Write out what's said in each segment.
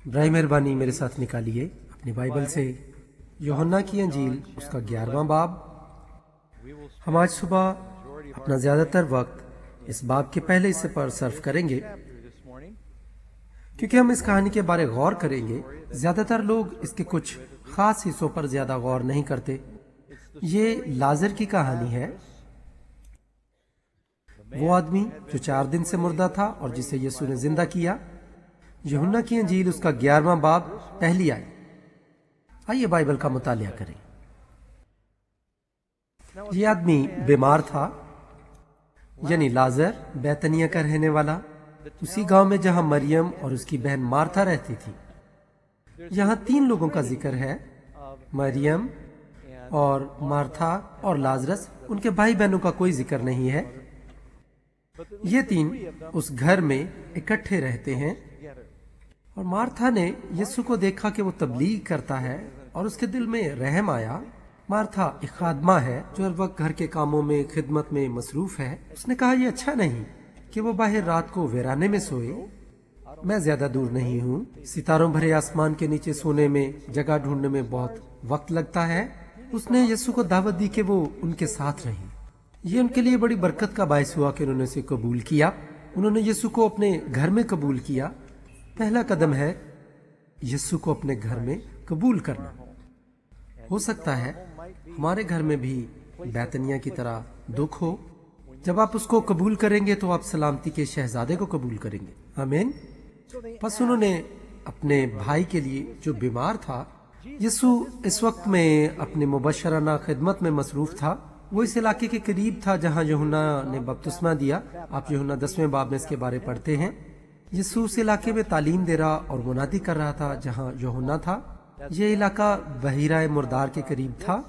برائے مہربانی میرے ساتھ نکالیے اپنی بائبل سے یوحنا کی انجیل اس کا 11واں باب۔ ہم آج صبح اپنا زیادہ تر وقت اس باب کے پہلے حصے پر صرف کریں گے، کیونکہ ہم اس کہانی کے بارے غور کریں گے۔ زیادہ تر لوگ اس کے کچھ خاص حصوں پر زیادہ غور نہیں کرتے۔ یہ لازر کی کہانی ہے، وہ آدمی جو 4 دن سے مردہ تھا اور جسے یسوع نے زندہ کیا۔ یوحنا کی انجیل اس کا 11واں باب پہلی آیت۔ آئیے بائبل کا مطالعہ کریں۔ یہ آدمی بیمار تھا، یعنی لازر، بیتنیہ کا رہنے والا، اسی گاؤں میں جہاں مریم اور اس کی بہن مارتھا رہتی تھی۔ یہاں 3 لوگوں کا ذکر ہے، مریم اور مارتھا اور لازرس۔ ان کے بھائی بہنوں کا کوئی ذکر نہیں ہے۔ یہ 3 اس گھر میں اکٹھے رہتے ہیں، اور مارتھا نے یسوع کو دیکھا کہ وہ تبلیغ کرتا ہے اور اس کے دل میں رحم آیا۔ مارتھا ایک خادمہ ہے جو ہر وقت گھر کے کاموں میں خدمت میں مصروف ہے۔ اس نے کہا یہ اچھا نہیں کہ وہ باہر رات کو ویرانے میں سوئے، میں زیادہ دور نہیں ہوں، ستاروں بھرے آسمان کے نیچے سونے میں جگہ ڈھونڈنے میں بہت وقت لگتا ہے۔ اس نے یسوع کو دعوت دی کہ وہ ان کے ساتھ رہیں۔ یہ ان کے لیے بڑی برکت کا باعث ہوا کہ انہوں نے اسے قبول کیا۔ انہوں نے یسوع کو اپنے گھر میں قبول کیا۔ پہلا قدم ہے یسوع کو اپنے گھر میں قبول کرنا۔ ہو سکتا ہے ہمارے گھر میں بھی بیتنیہ کی طرح دکھ ہو۔ جب آپ اس کو قبول کریں گے تو آپ سلامتی کے شہزادے کو قبول کریں گے۔ آمین۔ پس انہوں نے اپنے بھائی کے لیے جو بیمار تھا، یسوع اس وقت میں اپنے مبشرانہ خدمت میں مصروف تھا۔ وہ اس علاقے کے قریب تھا جہاں یوحنا نے بپتسمہ دیا۔ آپ یوحنا 10ویں باب میں اس کے بارے پڑھتے ہیں۔ یسوع اس علاقے میں تعلیم دے رہا اور منادی کر رہا تھا جہاں یوحنا تھا۔ یہ علاقہ بحیرہ مردار کے قریب تھا۔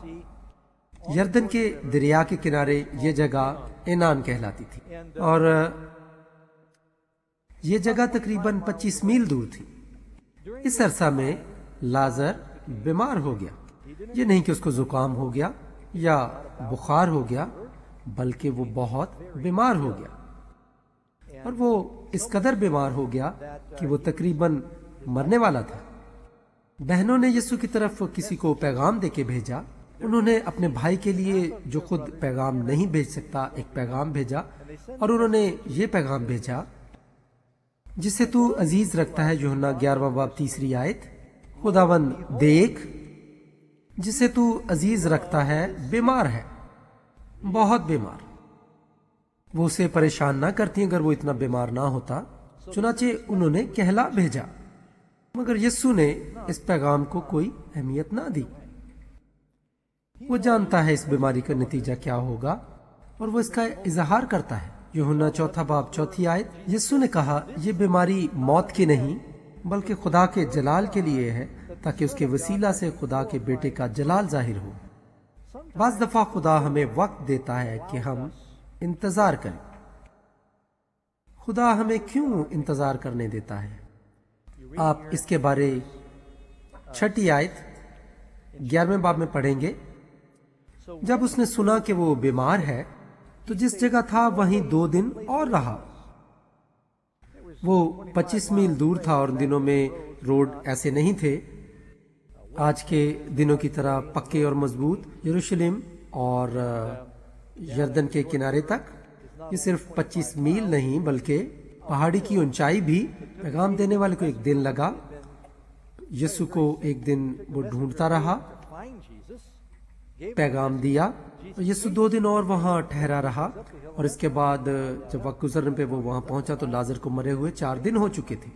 یردن کے دریا کے کنارے یہ جگہ اینان کہلاتی تھی، اور یہ جگہ تقریباً 25 میل دور تھی۔ اس عرصہ میں لازر بیمار ہو گیا۔ یہ نہیں کہ اس کو زکام ہو گیا یا بخار ہو گیا، بلکہ وہ بہت بیمار ہو گیا، اور وہ اس قدر بیمار ہو گیا کہ وہ تقریباً مرنے والا تھا۔ بہنوں نے یسوع کی طرف کسی کو پیغام دے کے بھیجا۔ انہوں نے اپنے بھائی کے لیے جو خود پیغام نہیں بھیج سکتا ایک پیغام بھیجا، اور انہوں نے یہ پیغام بھیجا، جسے تو عزیز رکھتا ہے، یوحنا 11واں باب 3 آیت۔ خداوند دیکھ، جسے تو عزیز رکھتا ہے بیمار ہے، بہت بیمار۔ وہ اسے پریشان نہ کرتی اگر وہ اتنا بیمار نہ ہوتا۔ چنانچہ انہوں نے کہلا بھیجا، مگر یسوع نے اس پیغام کو کوئی اہمیت نہ دی۔ وہ جانتا ہے اس بیماری کا نتیجہ کیا ہوگا، اور وہ اس کا اظہار کرتا ہے۔ یوحنا 4 باب 4 آیت۔ یسوع نے کہا یہ بیماری موت کی نہیں بلکہ خدا کے جلال کے لیے ہے، تاکہ اس کے وسیلہ سے خدا کے بیٹے کا جلال ظاہر ہو۔ بعض دفعہ خدا ہمیں وقت دیتا ہے کہ ہم انتظار کریں۔ خدا ہمیں کیوں انتظار کرنے دیتا ہے؟ آپ اس کے بارے 6 آیت 11ویں باب میں پڑھیں گے۔ جب اس نے سنا کہ وہ بیمار ہے تو جس جگہ تھا وہیں 2 دن اور رہا۔ وہ 25 میل دور تھا، اور ان دنوں میں روڈ ایسے نہیں تھے آج کے دنوں کی طرح پکے اور مضبوط۔ یروشلم اور یردن کے کنارے تک یہ صرف 25 میل نہیں بلکہ پہاڑی کی اونچائی بھی۔ پیغام دینے والے کو 1 دن لگا۔ یسوع کو 1 دن وہ ڈھونڈتا رہا، پیغام دیا، اور یسوع 2 دن اور وہاں ٹھہرا رہا، اور اس کے بعد جب وقت گزرنے پہ وہ وہاں پہنچا تو لازر کو مرے ہوئے 4 دن ہو چکے تھے۔